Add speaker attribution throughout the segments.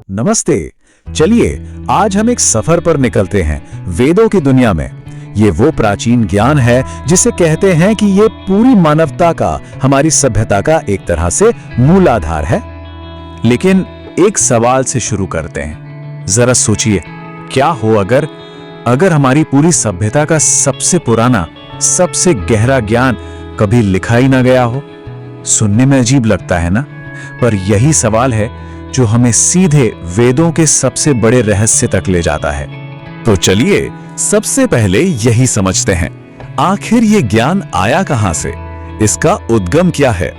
Speaker 1: नमस्ते। चलिए आज हम एक सफर पर निकलते हैं वेदों की दुनिया में। ये वो प्राचीन ज्ञान है जिसे कहते हैं कि ये पूरी मानवता का, हमारी सभ्यता का एक तरह से मूलाधार है। लेकिन एक सवाल से शुरू करते हैं। जरा सोचिए, क्या हो अगर हमारी पूरी सभ्यता का सबसे पुराना, सबसे गहरा ज्ञान कभी लिखा ही ना गया हो। सुनने में अजीब लगता है ना, पर यही सवाल है जो हमें सीधे वेदों के सबसे बड़े रहस्य तक ले जाता है। तो चलिए सबसे पहले यही समझते हैं, आखिर ये ज्ञान आया कहां से, इसका उद्गम क्या है।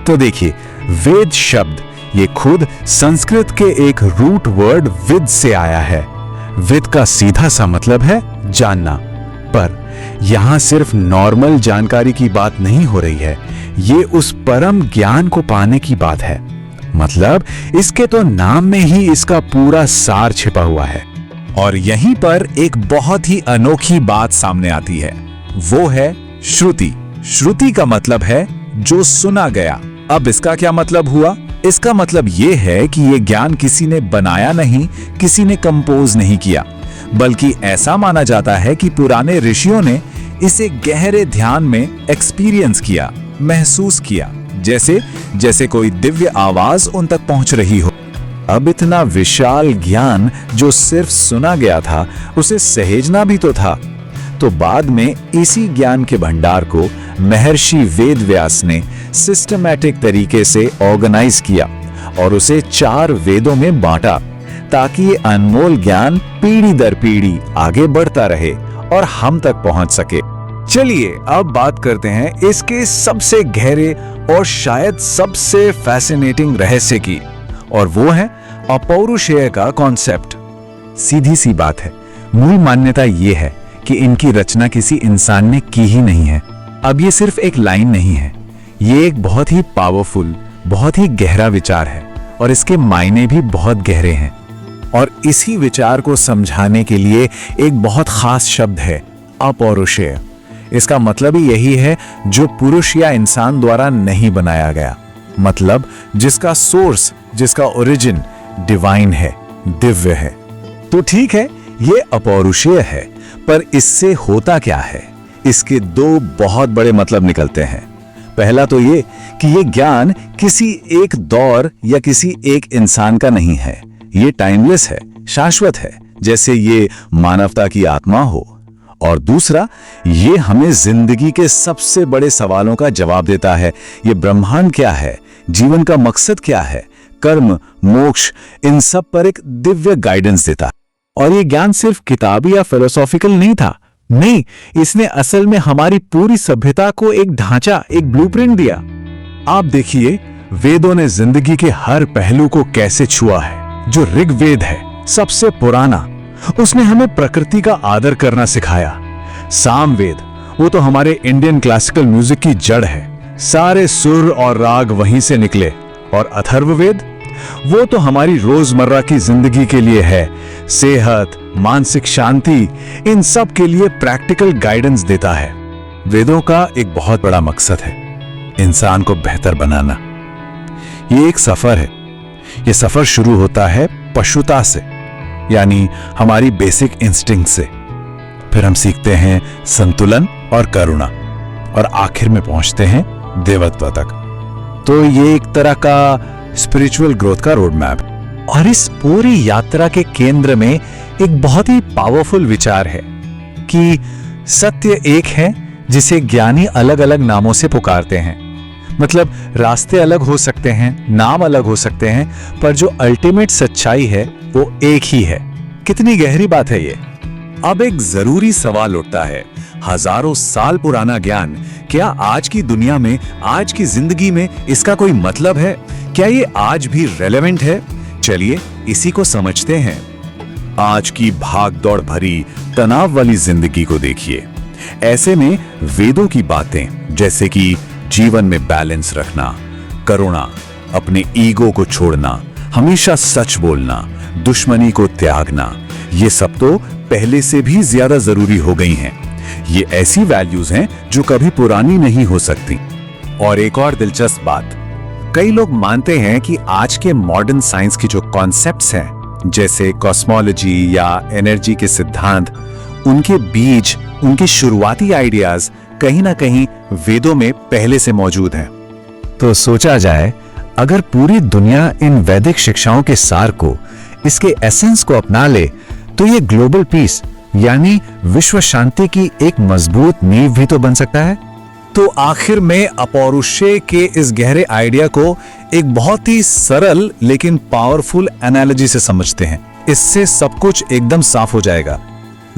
Speaker 1: तो देखिए, वेद शब्द ये खुद संस्कृत के एक रूट वर्ड विद से आया है। विद का सीधा सा मतलब है जानना, पर यहां सिर्फ नॉर्मल जानकारी की बात नहीं हो रही है, ये उस परम ज्ञान को पाने की बात है। मतलब इसके तो नाम में ही इसका पूरा सार छिपा हुआ है। और यहीं पर एक बहुत ही अनोखी बात सामने आती है, वो है श्रुति। श्रुति का मतलब है जो सुना गया। अब इसका क्या मतलब हुआ? इसका मतलब ये है कि ये ज्ञान किसी ने बनाया नहीं, किसी ने कंपोज नहीं किया, बल्कि ऐसा माना जाता है कि पुराने ऋषियों ने इसे गहरे ध्यान में एक्सपीरियंस किया, महसूस किया, जैसे कोई दिव्य आवाज उन तक पहुंच रही हो। अब इतना विशाल ज्ञान जो सिर्फ सुना गया था, उसे सहेजना भी तो था। तो बाद में इसी ज्ञान के भंडार को महर्षि वेदव्यास ने सिस्टमैटिक तरीके से ऑर्गेनाइज किया और उसे 4 वेदों में बांटा, ताकि ये अनमोल ज्ञान पीढ़ी दर पीढ़ी आगे बढ़ता रहे और हम तक पहुंच सके। चलिए अब बात करते हैं इसके सबसे गहरे और शायद सबसे फैसिनेटिंग रहस्य की, और वो है अपौरुषेय का कॉन्सेप्ट। सीधी सी बात है, मूल मान्यता ये है कि इनकी रचना किसी इंसान ने की ही नहीं है। अब ये सिर्फ एक लाइन नहीं है, ये एक बहुत ही पावरफुल, बहुत ही गहरा विचार है, और इसके मायने भी बहुत गहरे हैं। और इसी विचार को समझाने के लिए एक बहुत खास शब्द है, अपौरुषेय। इसका मतलब ही यही है, जो पुरुष या इंसान द्वारा नहीं बनाया गया, मतलब जिसका सोर्स, जिसका ओरिजिन डिवाइन है, दिव्य है। तो ठीक है, ये अपौरुषेय है, पर इससे होता क्या है? इसके 2 बहुत बड़े मतलब निकलते हैं। पहला तो ये कि ये ज्ञान किसी एक दौर या किसी एक इंसान का नहीं है, ये टाइमलेस है, शाश्वत है, जैसे ये मानवता की आत्मा हो। और दूसरा, ये हमें जिंदगी के सबसे बड़े सवालों का जवाब देता है। ये ब्रह्मांड क्या है, जीवन का मकसद क्या है, कर्म, मोक्ष, इन सब पर एक दिव्य गाइडेंस देता। और ये ज्ञान सिर्फ किताबी या फिलोसॉफिकल नहीं था, नहीं, इसने असल में हमारी पूरी सभ्यता को एक ढांचा, एक ब्लूप्रिंट दिया। आप देखिए, वेदों ने जिंदगी के हर पहलू को कैसे छुआ है। जो ऋग्वेद है, सबसे पुराना, उसने हमें प्रकृति का आदर करना सिखाया। सामवेद, वो तो हमारे इंडियन क्लासिकल म्यूजिक की जड़ है, सारे सुर और राग वहीं से निकले। और अथर्ववेद, वो तो हमारी रोजमर्रा की जिंदगी के लिए है, सेहत, मानसिक शांति, इन सब के लिए प्रैक्टिकल गाइडेंस देता है। वेदों का एक बहुत बड़ा मकसद है, इंसान को बेहतर बनाना। ये एक सफर है। ये सफर शुरू होता है पशुता से, यानी हमारी बेसिक इंस्टिंक्ट से। फिर हम सीखते हैं संतुलन और करुणा, और आखिर में पहुंचते हैं देवत्व तक। तो ये एक तरह का स्पिरिचुअल ग्रोथ का रोड मैप। और इस पूरी यात्रा के केंद्र में एक बहुत ही पावरफुल विचार है कि सत्य एक है, जिसे ज्ञानी अलग अलग नामों से पुकारते हैं। मतलब रास्ते अलग हो सकते हैं, नाम अलग हो सकते हैं, पर जो अल्टीमेट सच्चाई है वो एक ही है। कितनी गहरी बात है ये। अब एक जरूरी सवाल उठता है, हजारों साल पुराना ज्ञान, क्या आज की दुनिया में, आज की जिंदगी में इसका कोई मतलब है? क्या ये आज भी रेलेवेंट है? चलिए इसी को समझते हैं। आज की भागदौड़ भरी, तनाव वाली जिंदगी को देखिए। ऐसे में वेदों की बातें, जैसे कि जीवन में बैलेंस रखना, करुणा, अपने ईगो को छोड़ना, हमेशा सच बोलना, दुश्मनी को त्यागना, ये सब तो पहले से भी ज्यादा जरूरी हो गई हैं। ये ऐसी वैल्यूज हैं जो कभी पुरानी नहीं हो सकती। और एक और दिलचस्प बात, कई लोग मानते हैं कि आज के मॉडर्न साइंस की जो कॉन्सेप्ट्स हैं, जैसे कॉस्मोलॉजी या एनर्जी के सिद्धांत, उनके बीज, उनके शुरुआती आइडियाज कहीं ना कहीं वेदों में पहले से मौजूद हैं। तो सोचा जाए, अगर पूरी दुनिया इन वैदिक शिक्षाओं के सार को, इसके एसेंस को अपना ले, तो ये ग्लोबल पीस यानी विश्व शांति की एक मजबूत नींव भी तो बन सकता है। तो आखिर में अपौरुषेय के इस गहरे आइडिया को एक बहुत ही सरल लेकिन पावरफुल एनालॉजी से समझते हैं। इससे सब कुछ एकदम साफ हो जाएगा।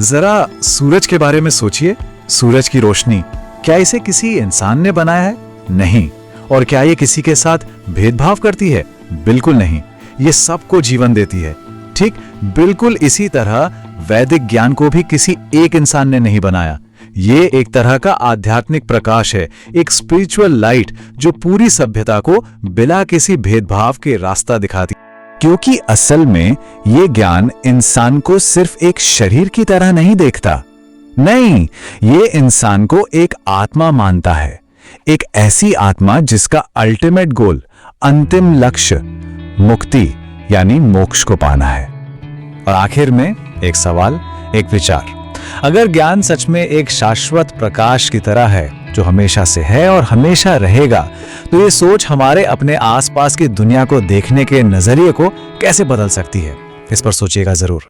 Speaker 1: जरा सूरज के बारे में सोचिए। सूरज की रोशनी, क्या इसे किसी इंसान ने बनाया है? नहीं। और क्या ये किसी के साथ भेदभाव करती है? बिल्कुल नहीं। ये सबको जीवन देती है। ठीक बिल्कुल इसी तरह वैदिक ज्ञान को भी किसी एक इंसान ने नहीं बनाया। ये एक तरह का आध्यात्मिक प्रकाश है, एक स्पिरिचुअल लाइट जो पूरी सभ्यता को बिना किसी भेदभाव के रास्ता दिखाती। क्योंकि असल में ये ज्ञान इंसान को सिर्फ एक शरीर की तरह नहीं देखता। नहीं, ये इंसान को एक आत्मा मानता है, एक ऐसी आत्मा जिसका अल्टीमेट गोल, अंतिम लक्ष्य मुक्ति यानी मोक्ष को पाना है। और आखिर में एक सवाल, एक विचार। अगर ज्ञान सच में एक शाश्वत प्रकाश की तरह है जो हमेशा से है और हमेशा रहेगा, तो ये सोच हमारे अपने आसपास की दुनिया को देखने के नजरिए को कैसे बदल सकती है? इस पर सोचिएगा जरूर।